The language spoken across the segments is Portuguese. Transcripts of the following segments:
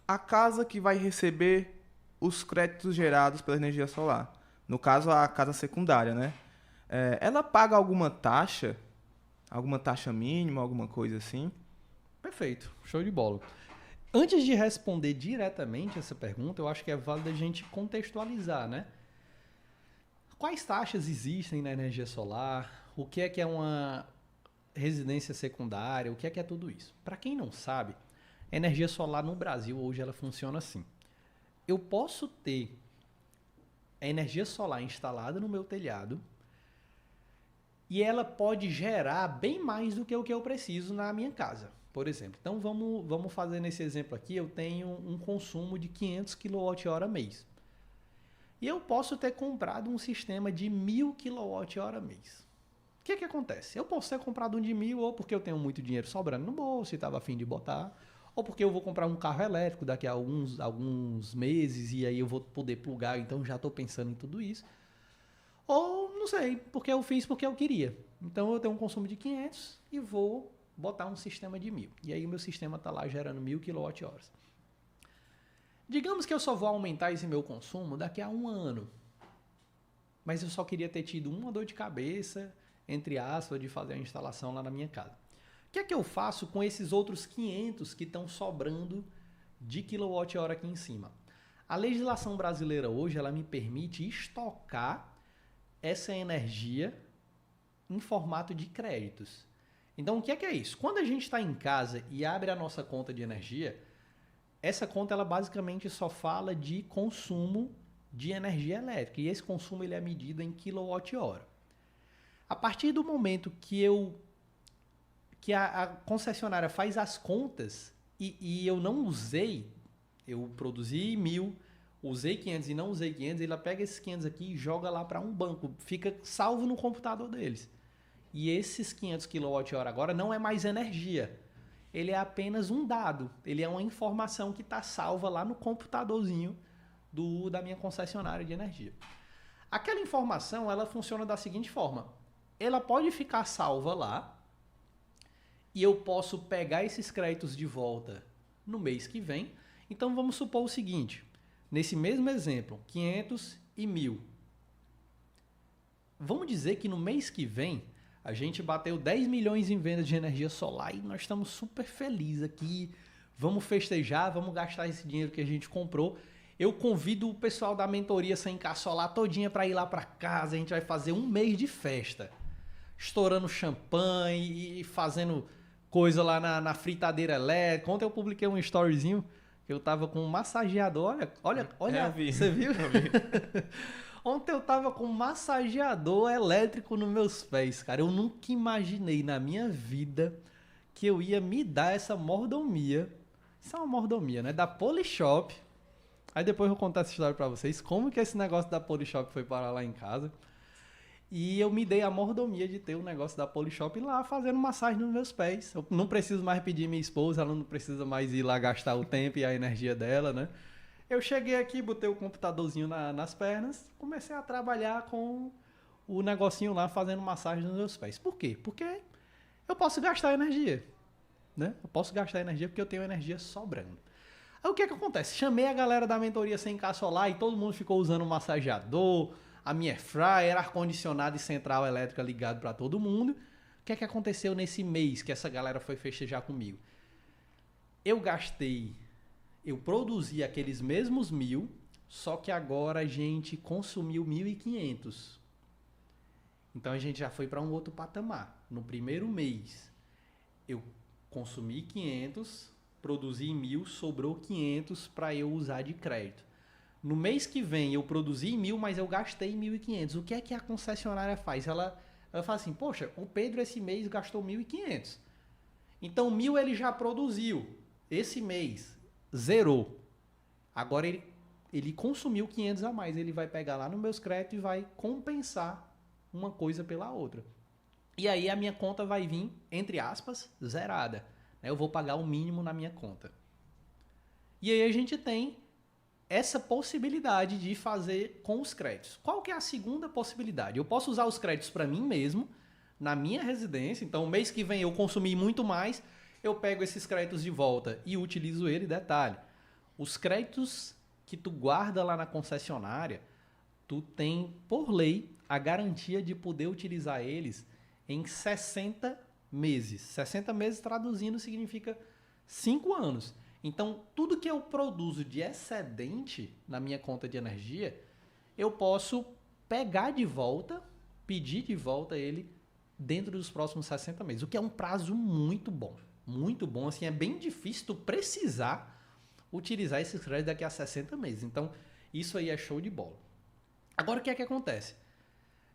a casa que vai receber os créditos gerados pela energia solar. No caso, a casa secundária, né? Ela paga alguma taxa mínima, alguma coisa assim? Perfeito, show de bola. Antes de responder diretamente essa pergunta, eu acho que é válido a gente contextualizar, né? Quais taxas existem na energia solar? O que é uma residência secundária? O que é tudo isso? Para quem não sabe, a energia solar no Brasil hoje ela funciona assim. Eu posso ter a energia solar instalada no meu telhado e ela pode gerar bem mais do que o que eu preciso na minha casa, por exemplo. Então vamos fazer nesse exemplo aqui, eu tenho um consumo de 500 kWh mês. E eu posso ter comprado um sistema de 1000 kWh mês. O que acontece? Eu posso ter comprado um de 1000 ou porque eu tenho muito dinheiro sobrando no bolso e estava a fim de botar, ou porque eu vou comprar um carro elétrico daqui a alguns meses e aí eu vou poder plugar, então já estou pensando em tudo isso. Ou, não sei, porque eu fiz porque eu queria. Então eu tenho um consumo de 500 e vou botar um sistema de 1000. E aí o meu sistema está lá gerando 1000 kWh. Digamos que eu só vou aumentar esse meu consumo daqui a um ano. Mas eu só queria ter tido uma dor de cabeça, entre aspas, de fazer a instalação lá na minha casa. O que é que eu faço com esses outros 500 que estão sobrando de quilowatt-hora aqui em cima? A legislação brasileira hoje, ela me permite estocar essa energia em formato de créditos. Então, o que é isso? Quando a gente está em casa e abre a nossa conta de energia, essa conta ela basicamente só fala de consumo de energia elétrica. E esse consumo ele é medido em quilowatt-hora. A partir do momento que a concessionária faz as contas e eu não usei, eu produzi 1000, usei 500 e não usei 500, ela pega esses 500 aqui e joga lá para um banco, fica salvo no computador deles. E esses 500 kWh agora não é mais energia, ele é apenas um dado, ele é uma informação que está salva lá no computadorzinho da minha concessionária de energia. Aquela informação ela funciona da seguinte forma, ela pode ficar salva lá e eu posso pegar esses créditos de volta no mês que vem. Então vamos supor o seguinte, nesse mesmo exemplo, 500 e 1000. Vamos dizer que no mês que vem a gente bateu 10 milhões em vendas de energia solar e nós estamos super felizes aqui. Vamos festejar, vamos gastar esse dinheiro que a gente comprou. Eu convido o pessoal da mentoria Sem K Solar todinha para ir lá para casa. A gente vai fazer um mês de festa. Estourando champanhe e fazendo coisa lá na fritadeira elétrica. Ontem eu publiquei um storyzinho que eu tava com um massageador. Olha, você viu? Ontem eu tava com um massageador elétrico nos meus pés, cara. Eu nunca imaginei na minha vida que eu ia me dar essa mordomia. Isso é uma mordomia, né? Da Polishop. Aí depois eu vou contar essa história pra vocês. Como que esse negócio da Polishop foi parar lá em casa. E eu me dei a mordomia de ter o negócio da Polishop lá fazendo massagem nos meus pés. Eu não preciso mais pedir minha esposa, ela não precisa mais ir lá gastar o tempo e a energia dela, né? Eu cheguei aqui, botei o computadorzinho nas pernas, comecei a trabalhar com o negocinho lá fazendo massagem nos meus pés. Por quê? Porque eu posso gastar energia, né? Eu posso gastar energia porque eu tenho energia sobrando. Aí o que acontece? Chamei a galera da mentoria Sem K Solar e todo mundo ficou usando o massageador, a minha air fryer, ar-condicionado e central elétrica ligado para todo mundo. O que aconteceu nesse mês que essa galera foi festejar comigo? Eu produzi aqueles mesmos 1000, só que agora a gente consumiu 1500. Então a gente já foi para um outro patamar. No primeiro mês, eu consumi 500, produzi 1000, sobrou 500 para eu usar de crédito. No mês que vem eu produzi 1000, mas eu gastei 1500. O que é que a concessionária faz? Ela fala assim, poxa, o Pedro esse mês gastou 1500. Então 1000 ele já produziu. Esse mês zerou. Agora ele consumiu 500 a mais. Ele vai pegar lá nos meus créditos e vai compensar uma coisa pela outra. E aí a minha conta vai vir, entre aspas, zerada. Eu vou pagar o mínimo na minha conta. E aí a gente tem essa possibilidade de fazer com os créditos. Qual que é a segunda possibilidade? Eu posso usar os créditos para mim mesmo, na minha residência. Então, mês que vem eu consumi muito mais, eu pego esses créditos de volta e utilizo ele. Detalhe, Os créditos que tu guarda lá na concessionária, tu tem, por lei, a garantia de poder utilizar eles em 60 meses. 60 meses, traduzindo, significa 5 anos. Então, tudo que eu produzo de excedente na minha conta de energia, eu posso pegar de volta, pedir de volta ele dentro dos próximos 60 meses, o que é um prazo muito bom. Muito bom, assim, é bem difícil tu precisar utilizar esses créditos daqui a 60 meses. Então, isso aí é show de bola. Agora, o que é que acontece?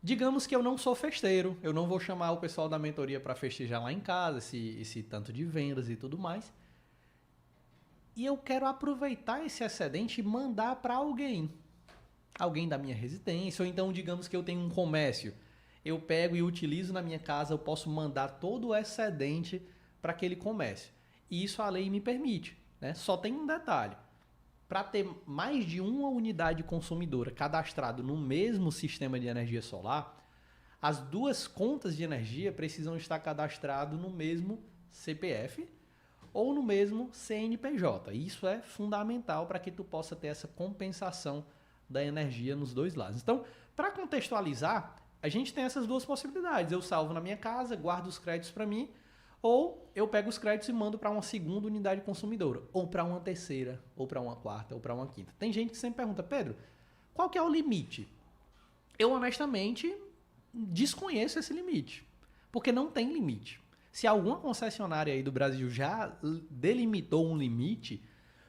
Digamos que eu não sou festeiro, eu não vou chamar o pessoal da mentoria para festejar lá em casa, esse tanto de vendas e tudo mais. E eu quero aproveitar esse excedente e mandar para alguém. Alguém da minha residência, ou então digamos que eu tenho um comércio. Eu pego e utilizo na minha casa, eu posso mandar todo o excedente para aquele comércio. E isso a lei me permite, né? Só tem um detalhe. Para ter mais de uma unidade consumidora cadastrado no mesmo sistema de energia solar, as duas contas de energia precisam estar cadastradas no mesmo CPF ou no mesmo CNPJ. Isso é fundamental para que tu possa ter essa compensação da energia nos dois lados. Então, para contextualizar, a gente tem essas duas possibilidades. Eu salvo na minha casa, guardo os créditos para mim, ou eu pego os créditos e mando para uma segunda unidade consumidora, ou para uma terceira, ou para uma quarta, ou para uma quinta. Tem gente que sempre pergunta, Pedro, qual que é o limite? Eu, honestamente, desconheço esse limite, porque não tem limite. Se alguma concessionária aí do Brasil já delimitou um limite,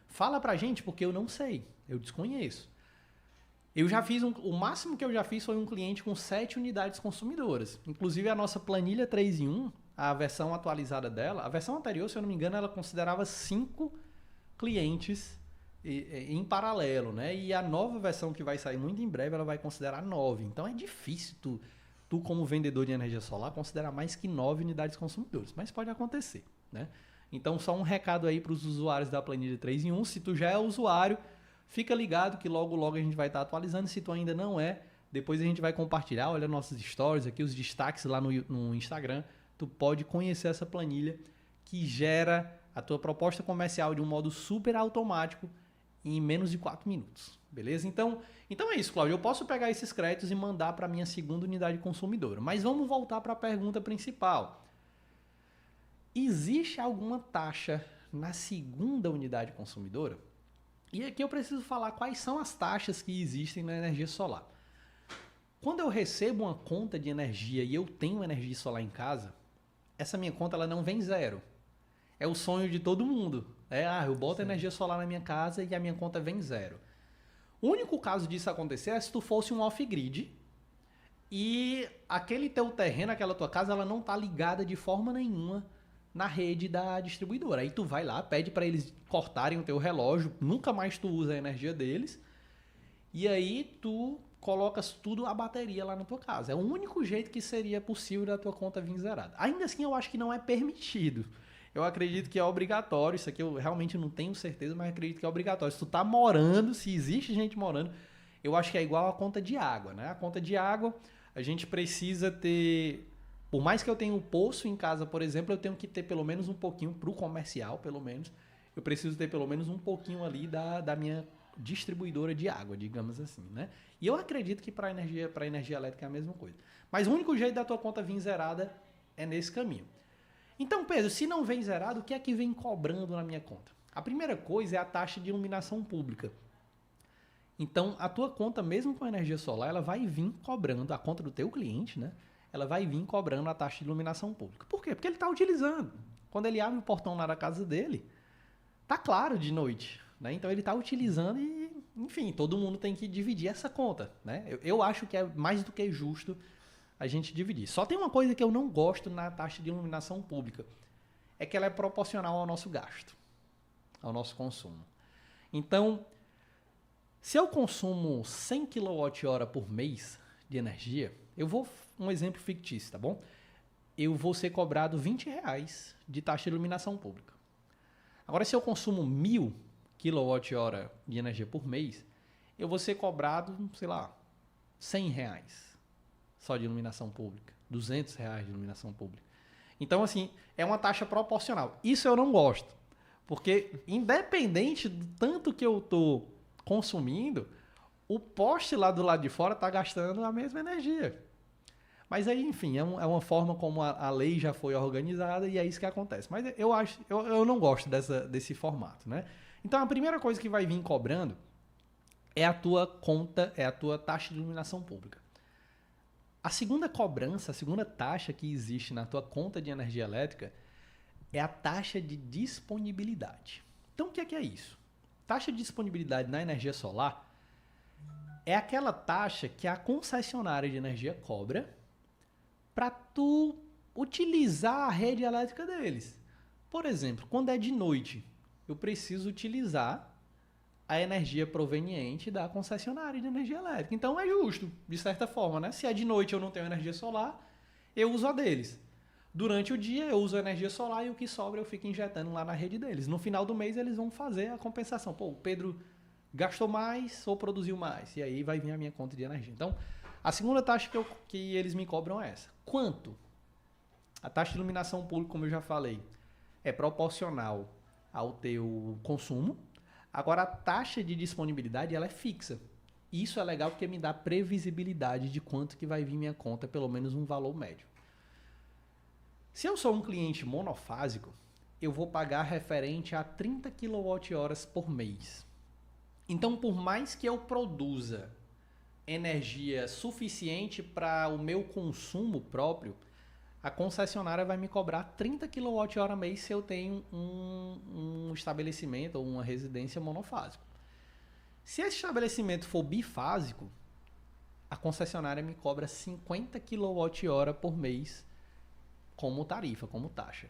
fala pra gente, porque eu não sei, eu desconheço. Eu já fiz o máximo que eu já fiz foi um cliente com 7 unidades consumidoras. Inclusive a nossa planilha 3 em 1, a versão atualizada dela, a versão anterior, se eu não me engano, ela considerava 5 clientes em paralelo, né? E a nova versão que vai sair muito em breve, ela vai considerar 9. Então é difícil tu como vendedor de energia solar, considerar mais que 9 unidades consumidoras. Mas pode acontecer, né? Então só um recado aí para os usuários da planilha 3 em 1. Se tu já é usuário, fica ligado que logo logo a gente vai estar atualizando. Se tu ainda não é, depois a gente vai compartilhar, olha nossos stories aqui, os destaques lá no Instagram. Tu pode conhecer essa planilha que gera a tua proposta comercial de um modo super automático em menos de 4 minutos. Beleza? Então é isso, Cláudio. Eu posso pegar esses créditos e mandar para a minha segunda unidade consumidora. Mas vamos voltar para a pergunta principal. Existe alguma taxa na segunda unidade consumidora? E aqui eu preciso falar quais são as taxas que existem na energia solar. Quando eu recebo uma conta de energia e eu tenho energia solar em casa, essa minha conta ela não vem zero. É o sonho de todo mundo. Eu boto energia solar na minha casa e a minha conta vem zero. O único caso disso acontecer é se tu fosse um off-grid e aquele teu terreno, aquela tua casa, ela não está ligada de forma nenhuma na rede da distribuidora. Aí tu vai lá, pede para eles cortarem o teu relógio, nunca mais tu usa a energia deles, e aí tu colocas tudo a bateria lá na tua casa. É o único jeito que seria possível da tua conta vir zerada. Ainda assim, eu acho que não é permitido. Eu acredito que é obrigatório, isso aqui eu realmente não tenho certeza, mas acredito que é obrigatório. Se tu tá morando, se existe gente morando, eu acho que é igual a conta de água, né? A conta de água, a gente precisa ter... Por mais que eu tenha um poço em casa, por exemplo, eu tenho que ter pelo menos um pouquinho, para o comercial, pelo menos, eu preciso ter pelo menos um pouquinho ali da minha distribuidora de água, digamos assim, né? E eu acredito que para energia elétrica é a mesma coisa. Mas o único jeito da tua conta vir zerada é nesse caminho. Então, Pedro, se não vem zerado, o que é que vem cobrando na minha conta? A primeira coisa é a taxa de iluminação pública. Então, a tua conta, mesmo com energia solar, ela vai vir cobrando, a conta do teu cliente, né? Ela vai vir cobrando a taxa de iluminação pública. Por quê? Porque ele está utilizando. Quando ele abre o portão lá da casa dele, tá claro de noite, né? Então ele está utilizando e, enfim, todo mundo tem que dividir essa conta, né? Eu acho que é mais do que justo a gente dividir. Só tem uma coisa que eu não gosto na taxa de iluminação pública, é que ela é proporcional ao nosso gasto, ao nosso consumo. Então, se eu consumo 100 kWh por mês de energia, eu vou, um exemplo fictício, tá bom? Eu vou ser cobrado R$20 de taxa de iluminação pública. Agora, se eu consumo 1.000 kWh de energia por mês, eu vou ser cobrado, sei lá, R$100 só de iluminação pública, R$200 de iluminação pública. Então, assim, é uma taxa proporcional. Isso eu não gosto, Porque independente do tanto que eu tô consumindo, o poste lá do lado de fora tá gastando a mesma energia. Mas aí, enfim, é uma forma como a lei já foi organizada e é isso que acontece. Mas eu não gosto desse formato, né? Então a primeira coisa que vai vir cobrando é a tua conta, é a tua taxa de iluminação pública. A segunda cobrança, a segunda taxa que existe na tua conta de energia elétrica é a taxa de disponibilidade. Então o que é isso? Taxa de disponibilidade na energia solar é aquela taxa que a concessionária de energia cobra para tu utilizar a rede elétrica deles. Por exemplo, quando é de noite, eu preciso utilizar a energia proveniente da concessionária de energia elétrica. Então é justo, de certa forma, né? Se é de noite eu não tenho energia solar, eu uso a deles. Durante o dia eu uso a energia solar e o que sobra eu fico injetando lá na rede deles. No final do mês eles vão fazer a compensação. Pô, o Pedro gastou mais ou produziu mais? E aí vai vir a minha conta de energia. Então, a segunda taxa que eles me cobram é essa. Quanto? A taxa de iluminação pública, como eu já falei, é proporcional ao teu consumo. Agora, a taxa de disponibilidade ela é fixa. Isso é legal porque me dá previsibilidade de quanto que vai vir minha conta, pelo menos um valor médio. Se eu sou um cliente monofásico, eu vou pagar referente a 30 kWh por mês. Então, por mais que eu produza energia suficiente para o meu consumo próprio, a concessionária vai me cobrar 30 kWh mês se eu tenho um estabelecimento ou uma residência monofásico. Se esse estabelecimento for bifásico, a concessionária me cobra 50 kWh por mês como tarifa, como taxa.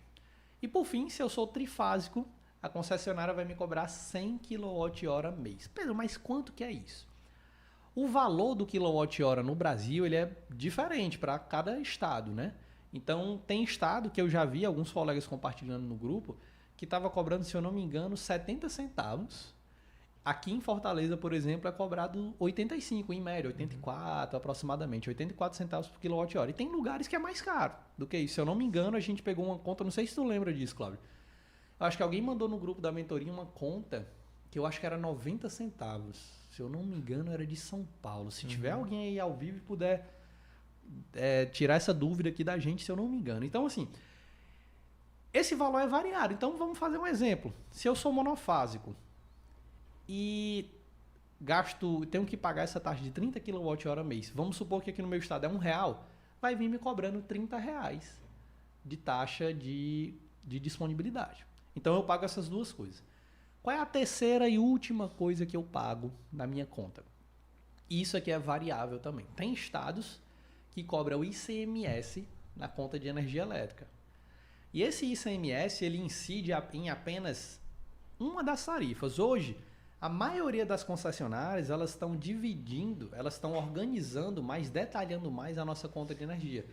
E por fim, se eu sou trifásico, a concessionária vai me cobrar 100 kWh mês. Pedro, mas quanto que é isso? O valor do quilowatt-hora no Brasil ele é diferente para cada estado, né? Então, tem estado que eu já vi alguns colegas compartilhando no grupo que estava cobrando, se eu não me engano, 70 centavos. Aqui em Fortaleza, por exemplo, é cobrado 85, em média, 84 aproximadamente, 84 centavos por quilowatt-hora. E tem lugares que é mais caro do que isso. Se eu não me engano, a gente pegou uma conta, não sei se tu lembra disso, Cláudio. Eu acho que alguém mandou no grupo da mentoria uma conta que eu acho que era 90 centavos. Se eu não me engano, era de São Paulo. Se tiver alguém aí ao vivo e puder tirar essa dúvida aqui da gente, se eu não me engano. Então, assim, esse valor é variado. Então, vamos fazer um exemplo. Se eu sou monofásico e tenho que pagar essa taxa de 30 kWh mês, vamos supor que aqui no meu estado é R$1, vai vir me cobrando R$30 de taxa de disponibilidade. Então, eu pago essas duas coisas. Qual é a terceira e última coisa que eu pago na minha conta? Isso aqui é variável também. Tem estados que cobram o ICMS na conta de energia elétrica. E esse ICMS ele incide em apenas uma das tarifas. Hoje, a maioria das concessionárias elas estão dividindo, elas estão organizando mais, detalhando mais a nossa conta de energia.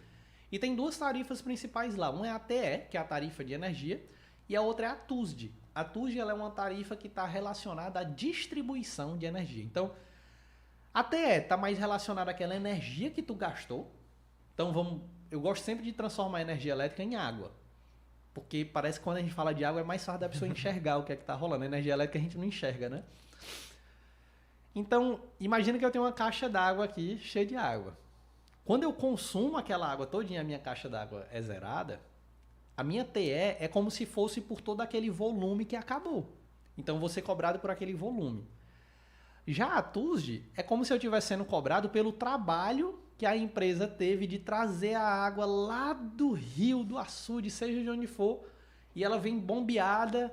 E tem duas tarifas principais lá. Uma é a TE, que é a tarifa de energia, e a outra é a TUSD. A TUSD ela é uma tarifa que está relacionada à distribuição de energia. Então, a TE está mais relacionada àquela energia que tu gastou. Então, eu gosto sempre de transformar a energia elétrica em água. Porque parece que quando a gente fala de água é mais fácil da pessoa enxergar o que é que está rolando. A energia elétrica a gente não enxerga, né? Então, imagina que eu tenho uma caixa d'água aqui cheia de água. Quando eu consumo aquela água todinha, a minha caixa d'água é zerada, a minha TE é como se fosse por todo aquele volume que acabou. Então, eu vou ser cobrado por aquele volume. Já a TUSD é como se eu estivesse sendo cobrado pelo trabalho que a empresa teve de trazer a água lá do rio, do açude, seja de onde for, e ela vem bombeada,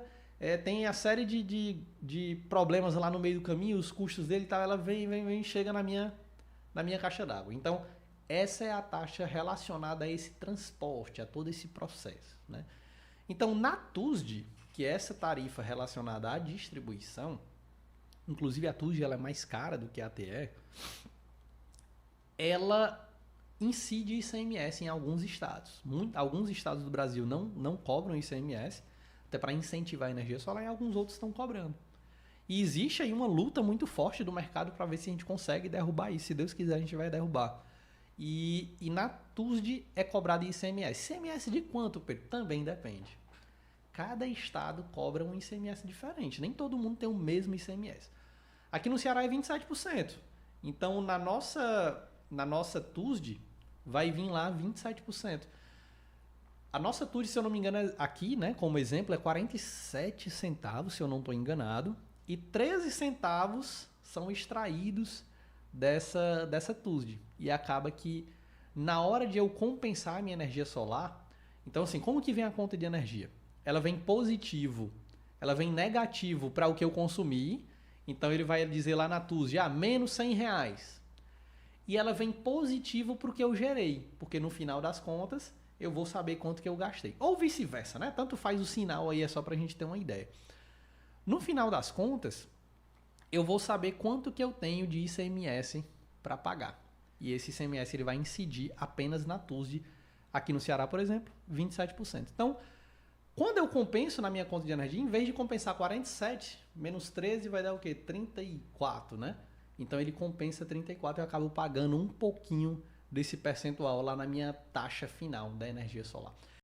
tem a série de problemas lá no meio do caminho, os custos dele e tal, ela vem chega na minha caixa d'água. Então, essa é a taxa relacionada a esse transporte, a todo esse processo, né? Então, na TUSD, que é essa tarifa relacionada à distribuição, inclusive a TUSD ela é mais cara do que a TE, ela incide ICMS em alguns estados. Alguns estados do Brasil não cobram ICMS, até para incentivar a energia solar, e alguns outros estão cobrando. E existe aí uma luta muito forte do mercado para ver se a gente consegue derrubar isso. Se Deus quiser, a gente vai derrubar. E na TUSD é cobrado ICMS. ICMS de quanto, Pedro? Também depende. cada estado cobra um ICMS diferente. Nem todo mundo tem o mesmo ICMS. Aqui no Ceará é 27%. Então, na nossa TUSD, vai vir lá 27%. A nossa TUSD, se eu não me engano, aqui, né, como exemplo, é 47 centavos, se eu não estou enganado. E 13 centavos são extraídos dessa TUSD. E acaba que, na hora de eu compensar a minha energia solar... Então, assim, como que vem a conta de energia? Ela vem positivo, ela vem negativo para o que eu consumi. Então, ele vai dizer lá na TUSD, menos R$100. E ela vem positivo para o que eu gerei, porque no final das contas, eu vou saber quanto que eu gastei. Ou vice-versa, né? Tanto faz o sinal aí, é só para a gente ter uma ideia. No final das contas, eu vou saber quanto que eu tenho de ICMS para pagar. E esse ICMS ele vai incidir apenas na TUSD. Aqui no Ceará, por exemplo, 27%. Então, quando eu compenso na minha conta de energia, em vez de compensar 47, menos 13 vai dar o quê? 34, né? Então, ele compensa 34 e eu acabo pagando um pouquinho desse percentual lá na minha taxa final da energia solar.